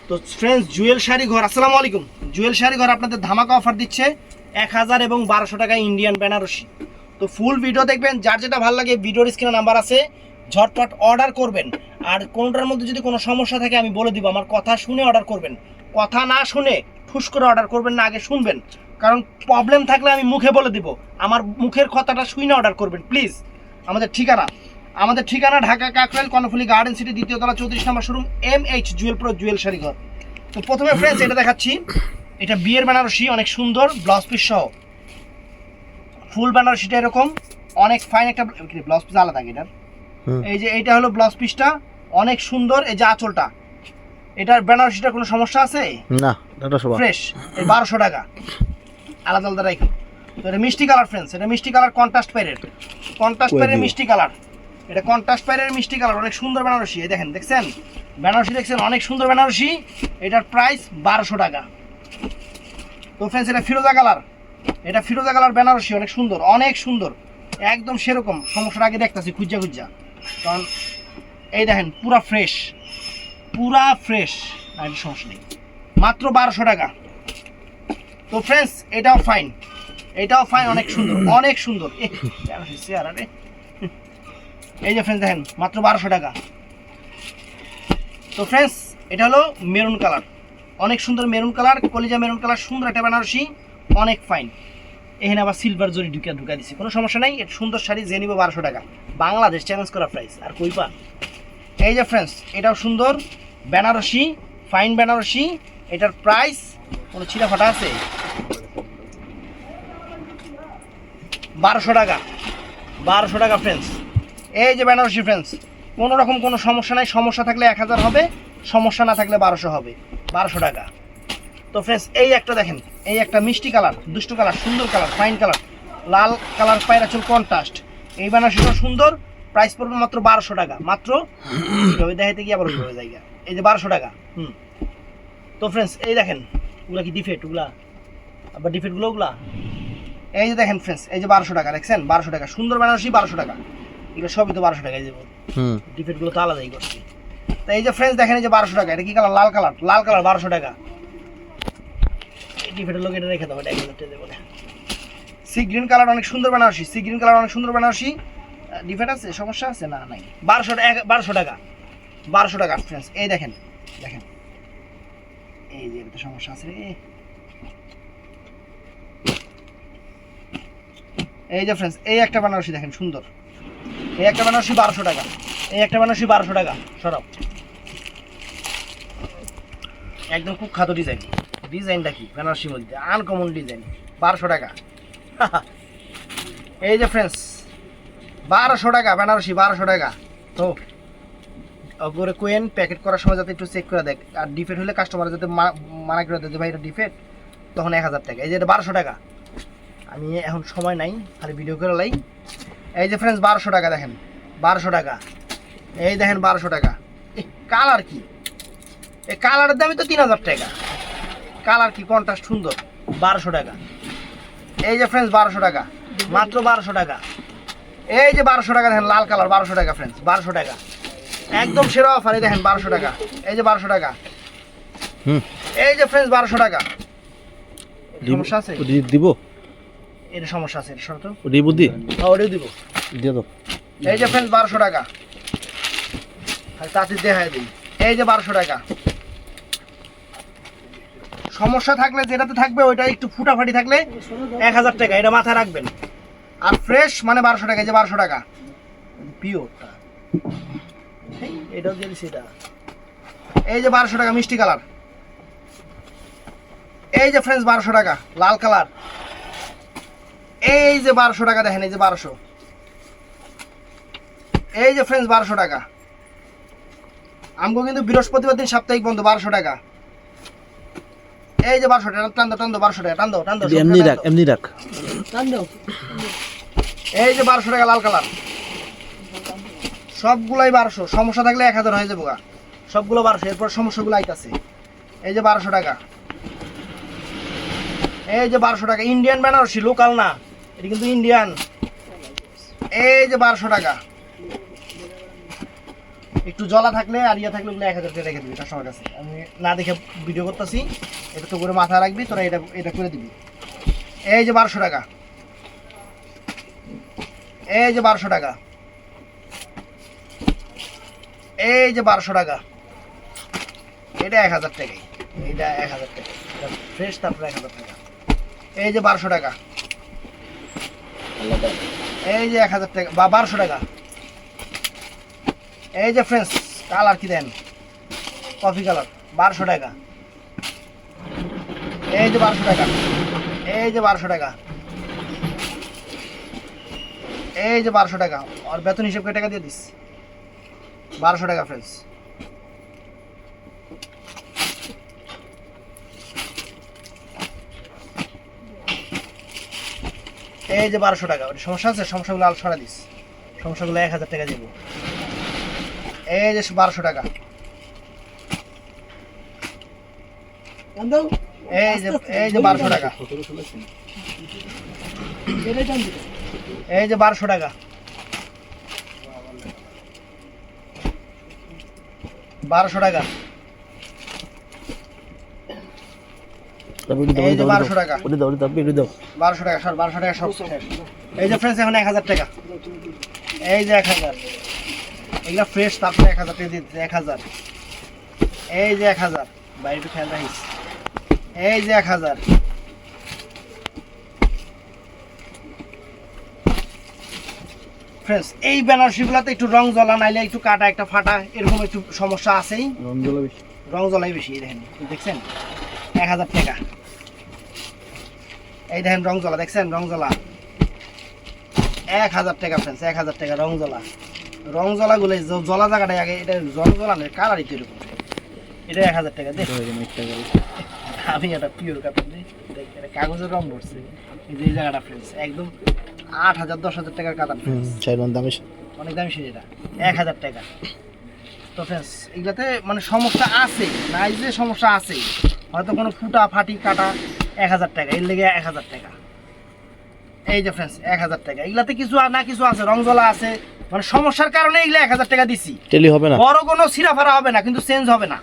তো ফ্রেন্ডস জুয়েল শাড়ি ঘর, আসসালামু আলাইকুম। জুয়েল শাড়ি ঘর আপনাদের ধামাকা অফার দিচ্ছে 1000 এবং 1200 টাকা ইন্ডিয়ান বেনারসি। তো ফুল ভিডিও দেখবেন, যার যেটা ভালো লাগে ভিডিওর স্ক্রিনে নাম্বার আছে, ঝটপট অর্ডার করবেন। আর কোনটার মধ্যে যদি কোনো সমস্যা থাকে আমি বলে দিব, আমার কথা শুনে অর্ডার করবেন, কথা না শুনে ঠুস করে অর্ডার করবেন না, আগে শুনবেন। কারণ প্রবলেম থাকলে আমি মুখে বলে দিব, আমার মুখের কথাটা শুনে অর্ডার করবেন প্লিজ। আমাদের ঠিকানা ঢাকা কাকরাইল কর্ণফুলী গার্ডেন সিটি, দ্বিতীয় তলা 34 নম্বর showroom, MH Jewel Pro Jewel Sari Ghar. তো প্রথমে ফ্রেন্ডস এটা দেখাচ্ছি, এটা বিয়ের বেনারসি, অনেক সুন্দর ব্লাউজ পিস সহ ফুল বেনারসিটা এরকম অনেক ফাইন একটা ব্লাউজ পিস আলাদা এটার। এই যে এইটা হলো ব্লাউজ পিসটা, অনেক সুন্দর। এই যে আঁচলটা, এটার বেনারসিটার কোনো সমস্যা আছে না, এটা সব ফ্রেশ। এই 1200 টাকা আলাদা আলাদা রাখি। তো এটা মিষ্টি কালার ফ্রেন্ডস, এটা মিষ্টি কালার কন্ট্রাস্ট পাইরের মিষ্টি কালার, এটা কন্ট্রাস্ট পাইরের মিষ্টি কালার, অনেক সুন্দর বেনারসি। এই দেখেন, দেখছেন বেনারসি, দেখছেন অনেক সুন্দর বেনারসি। এটার প্রাইস 1200 টাকা। তো ফ্রেন্ডস এটা ফিরোজা কালার, এটা ফিরোজা কালার বেনারসি, অনেক সুন্দর, অনেক সুন্দর, একদম সেরকম। সমস্যাটা আগে দেখতেছি খুঁজা খুঁজা, কারণ এই দেখেন পুরা ফ্রেশ, আর সমস্যা নেই, মাত্র 1200 টাকা। তো ফ্রেন্ডস এটাও ফাইন, অনেক সুন্দর, অনেক সুন্দর। এই যে ফ্রেন্ডস দেখেন মাত্র 1200 টাকা। তো ফ্রেন্ডস এটা হলো মেরুন কালার, অনেক সুন্দর মেরুন কালার, কলিজা মেরুন কালার, সুন্দর একটা বেনারসি, অনেক ফাইন। এখানে আবার সিলভার জরি ঢুকা দিচ্ছে, কোনো সমস্যা নাই। এটা সুন্দর শাড়ি, যে নিব 1200 টাকা, বাংলাদেশ চ্যালেঞ্জ করা প্রাইস, আর কই পা। এই যে ফ্রেন্ডস এটাও সুন্দর বেনারসি, ফাইন বেনারসি। এটার প্রাইস কোনো ছিঁড়া ফাটা আছে, 1200 টাকা, 1200 টাকা ফ্রেন্ডস। এই যে বেনারসি ফ্রেন্ডস, কোনো রকম কোনো সমস্যা নাই, সমস্যা থাকলে 1000 হবে, সমস্যা না থাকলে 1200 হবে, 1200 টাকা। তো ফ্রেন্ডস এই একটা দেখেন, এই একটা মিষ্টি কালার, দুষ্টু কালার, সুন্দর কালার, ফাইন কালার, লাল কালার পায়রা চুল কন্ট্রাস্ট। এই বেনারসিটা সুন্দর, প্রাইস পড়বে মাত্র 1200 টাকা, মাত্র। দেখাইতে গিয়ে আবার ওইভাবে জায়গা, এই যে 1200 টাকা। তো ফ্রেন্ডস এই দেখেন, ওগুলা কি ডিফেক্ট, ওগুলা আবার ডিফেক্টগুলো ওগুলা। এই যে দেখেন ফ্রেন্ডস, এই যে 1200 টাকা, দেখছেন 1200 টাকা, সুন্দর বেনারসি 1200 টাকা। এগুলো সবই তো 1200 টাকা, এই যে ডিফেক্টগুলো তো আলাদাই করছি। তো এই যে ফ্রেন্ডস দেখেন, এই যে 1200 টাকা, এটা কি কালার, লাল কালার, 1200 টাকা। এই ডিফেক্টের লোক এটা রেখে দেবো, এটা 1000 দেবো না। সি গ্রিন কালার, অনেক সুন্দর বেনারসি, সি গ্রিন কালার, অনেক সুন্দর বেনারসি। ডিফেক্ট আছে, সমস্যা আছে না, নাই। 1200 টাকা, 1200 টাকা ফ্রেন্ডস। এই দেখেন, দেখেন এই যে এটা সমস্যা আছে রে। এই যে ফ্রেন্ডস এই একটা বেনারসি দেখেন সুন্দর, এই একটা বেনারসি 1200 টাকা, এই একটা বেনারসি 1200 টাকা। সরব একদম খুব খাতো ডিজাইন, ডিজাইনটা কি বেনারসির মধ্যে আনকমন ডিজাইন, 1200 টাকা। এই যে ফ্রেন্ডস 1200 টাকা বেনারসি, 1200 টাকা। তো করে কোয়েন প্যাকেট করার সময় যাতে একটু চেক করে দেখ, আর ডিফেক্ট হলে কাস্টমার যাতে মানা করে দেয় যে ভাই এটা ডিফেক্ট, তখন 1000 টাকা। এই যে এটা 1200 টাকা। আমি এখন সময় নাই, খালি ভিডিও করে লাই। এই যে ফ্রেন্ডস 1200 টাকা দেখেন, 1200 টাকা। এই দেখেন 1200 টাকা। কালার কি, এই কালারের দামই তো 3000 টাকা। কালার কি কন্ট্রাস্ট সুন্দর, 1200 টাকা। এই যে ফ্রেন্ডস 1200 টাকা, মাত্র 1200 টাকা। এই যে 1200 টাকা দেখেন, লাল কালার 1200 টাকা ফ্রেন্ডস, 1200 টাকা, একদম সেরা অফার। এই দেখেন 1200 টাকা, এই যে 1200 টাকা। এই যে ফ্রেন্ডস 1200 টাকা। সমস্যা আছে দিব, এটা সমস্যা আছে, শর্ত ওডি বুদ্ধি, হ্যাঁ ওটাও দিব, দিয়ে দাও। এই যে ফ্রেন্ডস 1200 টাকা, তাতে দেখাই দিই। এই যে 1200 টাকা। সমস্যা থাকলে যেটাতে থাকবে ওইটা একটু ফুটাফাটি থাকলে 1000 টাকা, এটা মাথায় রাখবেন। আর ফ্রেশ মানে 1200 টাকা। এই যে 1200 টাকা পিওরটা, এটাও দিয়ে দিচ্ছি এটা। এই যে 1200 টাকা মিষ্টি কালার। এই যে ফ্রেন্ডস 1200 টাকা লাল কালার। এই যে 1200 টাকা দেখেন, এই যে 1200। এই যে ফ্রেন্ডস 1200 টাকা। আমগো কিন্তু বৃহস্পতিবার দিন সাপ্তাহিক বন্ধ, 1200 টাকা। এই যে 1200 টাকা, টান দাও 1200 টাকা, টান দাও এমনি রাখ, এমনি রাখ, টান দাও। এই যে 1200 টাকা লাল কালার, সবগুলাই 1200। সমস্যা থাকলে 1000 হয়ে যাবো, সবগুলো 1200। এরপর সমস্যাগুলো আইতাছে। এই যে 1200 টাকা। এই যে 1200 টাকা, ইন্ডিয়ান বেনারসি, লোকাল না, এটা কিন্তু ইন্ডিয়ান। এই যে 1200 টাকা। একটু জলা থাকলে আর ইয়া থাকলে ওগুলো 1000 টাকা রেখে দিবি কাস্টমার কাছে। আমি না দেখে ভিডিও করতেছি, এটা তো করে মাথা রাখবি তোরা, এটা করে দিবি। এই যে 1200 টাকা, এই যে 1200 টাকা, এই যে 1200 টাকা, এটা 1000 টাকাই, এটা 1000 টাকা, এটা ফ্রেশ, তারপরে 1000 টাকা। এই যে 1200 টাকা, এই যে 1000 টাকা বা 1200 টাকা। এই যে ফ্রেন্ডস কালার কি দেন, কফি কালার, 1200 টাকা। এই যে 1200 টাকা, এই যে 1200 টাকা, এই যে 1200 টাকা। আর বেতন হিসেব করে টাকা দিয়ে দিস, 1200 টাকা ফ্রেন্ডস। এই যে 1200 টাকা। ওটা সমস্যা আছে, সমস্যাগুলো আল সরা দিস, সমস্যাগুলো 1000 টাকা দিব। এই যে 1200 টাকা, এই যে 1200 টাকা, এই যে 1200 টাকা, 1200 টাকা, এই যে 1200 টাকা, 1200 টাকা সর, 1200 টাকা সব। এই যে ফ্রেন্ডস এখন 1000 টাকা, এই যে 1000, এগুলা ফ্রেশ, তারপরে 1000 টাকা দিয়ে দিচ্ছে, 1000। এই যে 1000, বাইরে একটু খেয়াল রাখিস। এই যে 1000, ফ্রেন্ডস এই বেনারসিগুলোতে একটু রং জ্বলা, নাইলে একটু কাটা, একটা ফাটা, এরকম একটু সমস্যা আছেই, রং জ্বলাই বেশি। এই দেখেন, দেখছেন 1000 টাকা। এই দেখেন রং জ্বলা, দেখছেন রং জ্বলা 1000 টাকা ফ্রেন্ডস, 1000 টাকা রং জ্বলা। রং জ্বলাগুলো জ্বলা জায়গাটাই আগে, এটা রং জ্বলা নেই, কালারই তো এরকম। এটা 1000 টাকা দেখ, আমি এটা পিওর কাপড় দিই, এটা কাগজের রং পড়ছে। এই যে এই জায়গাটা ফ্রেন্ডস একদম 8000 10,000 টাকার কাতার ফ্রেন্ডস, অনেক দামি সেটা, এটা 1000 টাকা। তো ফ্রেন্ডস এগুলাতে মানে সমস্যা আছে, নাই যে সমস্যা আছে, হয়তো কোনো ফুটা ফাটি কাটা, 1000 টাকা, এর লেগে 1000 টাকা। এই যে ফ্রেন্ডস 1000 টাকা, এগুলাতে কিছু আর না কিছু আছে, রং জ্বলা আছে, মানে সমস্যার কারণে এগুলা 1000 টাকা দিছি। টেলি হবে না, বড় কোনো সিরাফারা হবে না, কিন্তু চেঞ্জ হবে না,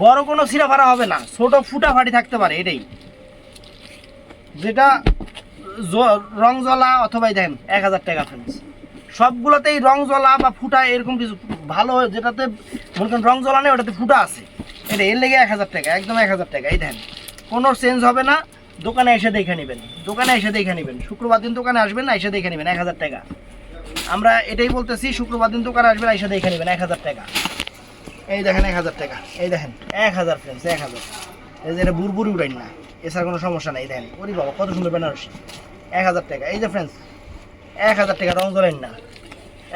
বড় কোনো সিরাফারা হবে না, ছোট ফুটা ফাটি থাকতে পারে, এটাই যেটা রং জ্বলা অথবা দেখেন 1000 টাকা ফ্রেন্ডস। সবগুলোতেই রং জ্বলা বা ফুটা এরকম কিছু ভালো, যেটাতে মনে করেন রং জ্বলা নেই, ওটাতে ফুটা আছে, এটা এর লেগে 1000 টাকা, একদম 1000 টাকা। এই দেখেন কোনো চেঞ্জ হবে না, দোকানে এসে দেখে নেবেন, দোকানে এসে দেখে নেবেন, শুক্রবার দিন দোকানে আসবেন না, এসে দেখে নেবেন, 1000 টাকা। আমরা এটাই বলতেছি, শুক্রবার দিন দোকানে আসবেন, এসে দেখে নেবেন, 1000 টাকা। এই দেখেন 1000 টাকা, এই দেখেন 1000 ফ্রেন্ডস, 1000। এই যে এটা বুড়বুড়ি উড়াই না, এছাড়া কোনো সমস্যা নাই। দেখেন ওরে বাবা কত সুন্দর বেনারসি, 1000 টাকা। এই যে ফ্রেন্ডস 1000 টাকা, রং জ্বলেন না,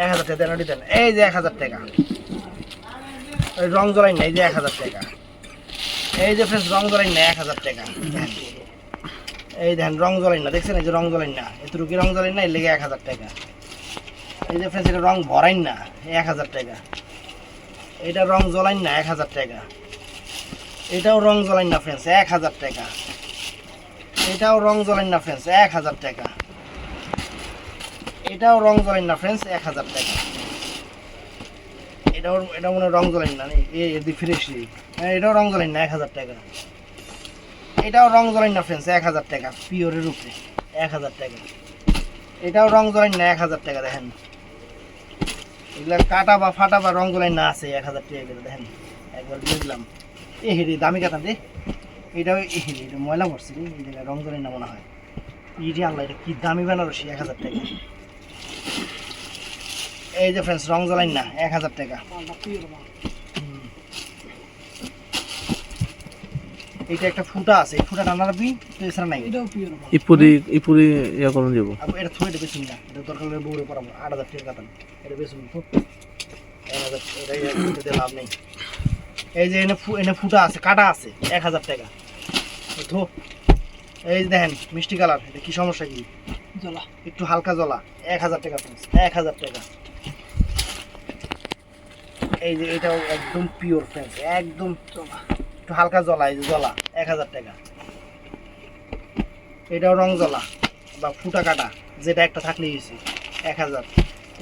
1000 টাকা দেন, ওটি দেন। এই যে 1000 টাকা, ওই রং জ্বলেন না, এই যে 1000 টাকা। এই যে ফ্রেন্ডস রং জ্বলেন না, 1000 টাকা। এই দেখেন রং জ্বলেন না, দেখছেন এই যে রং জ্বলেন না, এতটুকু রং জ্বলেন না, এর লেগে 1000 টাকা। এই যে ফ্রেন্ডস এটা রং ভরাইন না, 1000 টাকা। এটা রং জ্বলাইন না, 1000 টাকা। এটাও রং জ্বলাইন না ফ্রেন্ডস, 1000 টাকা। এটাও রং জ্বলাইন না ফ্রেন্ডস, 1000 টাকা। এটাও রং জ্বলাইন না ফ্রেন্ডস, 1000 টাকা। এটা মনে রং জ্বলাইন না, এদি ফ্রেশ। এটাও রং জ্বলাইন না, 1000 টাকা। এটাও রং জ্বলাইন না ফ্রেন্ডস, 1000 টাকা, পিওরের উপরে 1000 টাকা। এটাও রং জ্বলাইন না, 1000 টাকা। দেখেন এগুলা কাটা বা ফাটা বা রং জ্বলাইন না আছে, 1000 টাকা করে। দেখেন একবার বুঝলাম, এ হেরি দামি কাটা রে, এটাও এ হেরি, এটা ময়লা পড়ছে রে, এই জায়গায় রং জ্বলাইন না মনে হয়। ইরে আল্লাহ, এটা কি দামি বেনারসি, 1000 টাকা। এই যে ফ্রেন্ডস রং জ্বলাইন না, 1000 টাকা। এটা একটা ফুটা আছে, এই ফুটাটা আনা রাখবি, এছাড়া নাই। ইপুরি ইয়া করুন যাব, এটা থুয়ে এটা বেশি না, এটা দরকার হলে বউরে পড়াবো, 8000 টাকা কাতান, এটা বেশি খুব 1000, এটা লাভ নেই। এই যে এনে ফুটা আছে, কাটা আছে, 1000 টাকা। ধো এই যে দেখেন মিষ্টি কালার, এটা কি সমস্যা, কি জ্বলা, একটু হালকা জ্বলা, 1000 টাকা ফ্রেন্ডস, 1000 টাকা। এই যে এটাও একদম পিওর ফ্রেন্ডস, একদম একটু হালকা জ্বলা, এই যে জ্বলা, 1000 টাকা। এটাও রং জ্বলা বা ফুটা কাটা, যেটা একটা থাকলেই হয়েছে, 1000।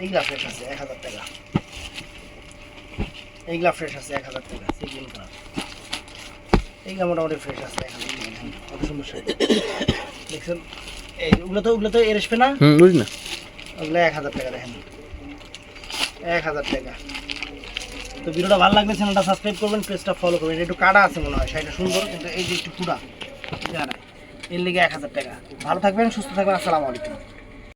এইগুলা ফ্রেশ আছে, 1000 টাকা। এইগুলা ফ্রেশ আছে 1000 টাকা সিগিন করা, এইগুলা মোটামুটি ফ্রেশ আছে 1000 টাকা দেখেন কত সুন্দর শাড়ি দেখছেন। ওগুলো তো এর আসবে না, বুঝি না। ওগুলো 1000 টাকা দেখেন 1000 টাকা। তো ভিডিওটা ভালো লাগলে চ্যানেলটা সাবস্ক্রাইব করবেন, পেজটা ফলো করবেন। একটু কাটা আছে মনে হয়, শাড়িটা সুন্দর কিন্তু এই যে একটু পুরা এর লিগে 1000 টাকা। ভালো থাকবেন, সুস্থ থাকবেন, আসসালামু আলাইকুম।